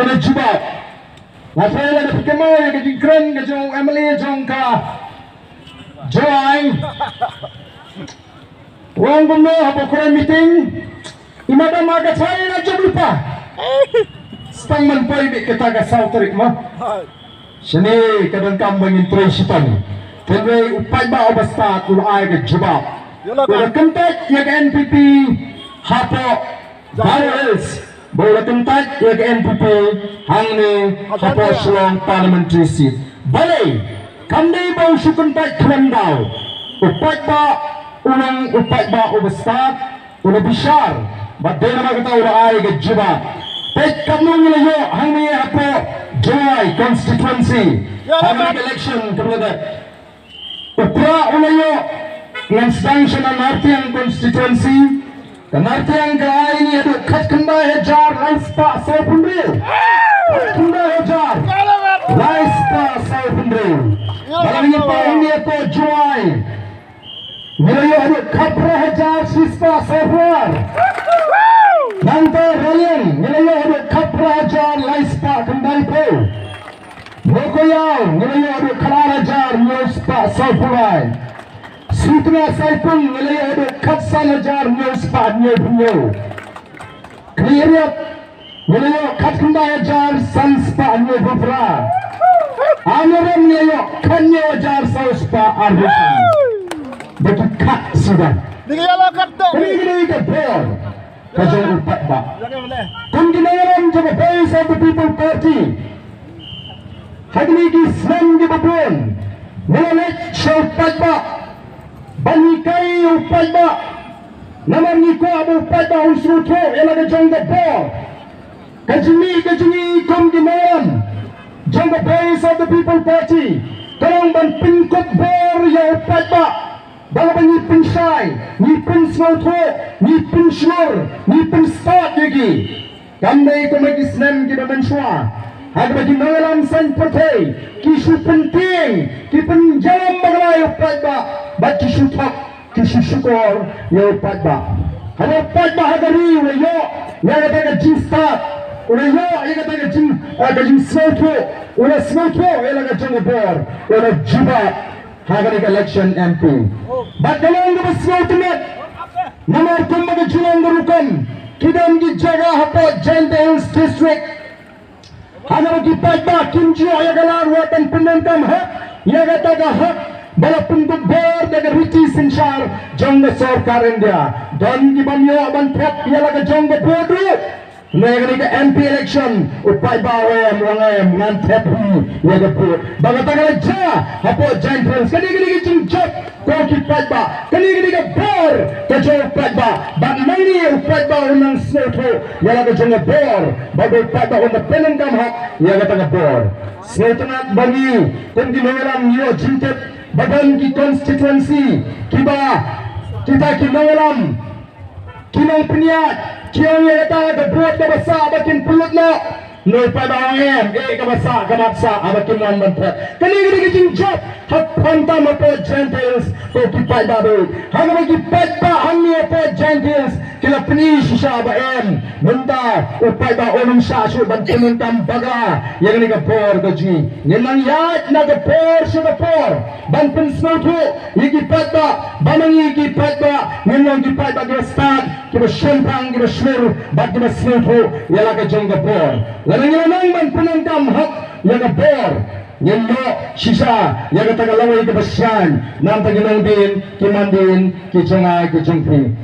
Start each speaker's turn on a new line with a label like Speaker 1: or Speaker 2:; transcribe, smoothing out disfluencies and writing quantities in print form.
Speaker 1: una jubah. Ngafela na pikamo ya kajing kren kajong Emily jong ka joy. Wang gumo hapo kore meeting. Imada maga chay na jublupa. Stang man po ibig kataga sauterik mo. Sini kadang kambangin presitan. Tenwe upay ba o basta kulay ka jubah. Kung kentak ya NPP hapo Barrels. Bola kentak ya NPP hangni hapo Shillong parliamentary seat. Balay kandai bau sukentak kelendau. Upay ba unang upay ba o basta una bishar. Badena magata ulay ka jubah. Pek kamu nilayo hangni hapo Joy constituency. Hangni election kemudian upra ulayo Lansdang siya ng Nartiang constituency. Nartiang kaay niya ito katkanda hejar laispa sa punril. Katkanda hejar laispa sa punril. Malaming pa hindi ito Joy. Nilayo ito kapra hejar sispa sa puar. Nanta Ralian nilayo ito kapra hejar laispa kandali po. Mokoyaw nilayo ito kalara hejar laispa sa puar. Sutra Saipung nilai ada katsan ajar news padnya bunyo. Clearup nilai katkanda ajar sans padnya bupra. Amuram nilai kanya ajar saus pa arbusan. Bagi kat sudah.
Speaker 2: Digala katdo.
Speaker 1: Ini ke board. Kajang upat ba. Kunginaram jama base of the people party. Hagni ki Islam di babun. Nilai syaupat ba. Banikai upay ba naman ni ko abu upay ba usruto elaga jangga bo kajini kom ginawan jangga base of the people party karang ban pinkot bor ya upay ba bala ni pinsay ni pinsmoto ni pinslor ni pinstart yagi kandai ko mag-islam kita menswa hag bagi nangalam san partai kisu penting ki penjalam maglay upay ba Ba't kisutok, kisusukor, yung padba. Ano padba hagari, ulayo, yung kataga G-Start, ulayo, yung kataga G-Snowto, ula Snowto, yung kataga Bor, ula Juba, hagari election MP. Ba't nalang ba Snowto net? Namarkong mga Junang Garukan, kidang gijaga hapo, Jente Hills District. Ano magkipadba, Kimjo, yung galar, watan pinantang hak, yung kataga hak, bala penduduk bor dengan Ricky Sinchar jangga sarkar India dan di banyo bantrap ialah ke jangga bodoh negeri ke MP election upay bawa mengayam ngantep ya ke bodoh baga tagala ja hapo giant friends kani jingjap ko kipat ba kani ke bor ke jangga ba bag mani upay ba unang snowto ialah ke jangga bor baga upay ba unang penendam hak ya ke taga bor snowto nak bagi kundi mengalam yo jintet badan ki constituency kiba kita kinawalam kinang peniat kiyang yata ada buat ka basa bakin pulut lo noy pada OM kabasa kamaksa abakin man bantrat kani gini job hak panta mo po gentles ko kipai babu hang bagi patpa hangi po gentles kila peni sisa ba menta upay ba onum sa su bantin tambaga yang ni ka por gaji nilang yat na ka por sa ka por bantin smoto yigi patba banangi ki patba nilang ki patba ga start kiba shempang kiba shmur bat kiba smoto yala ka jong ka por lanang man penantam hak yang ka por Nyendo sisa yang kata kalaway kabasyan ng taginong din kimandin kichangay kichangpri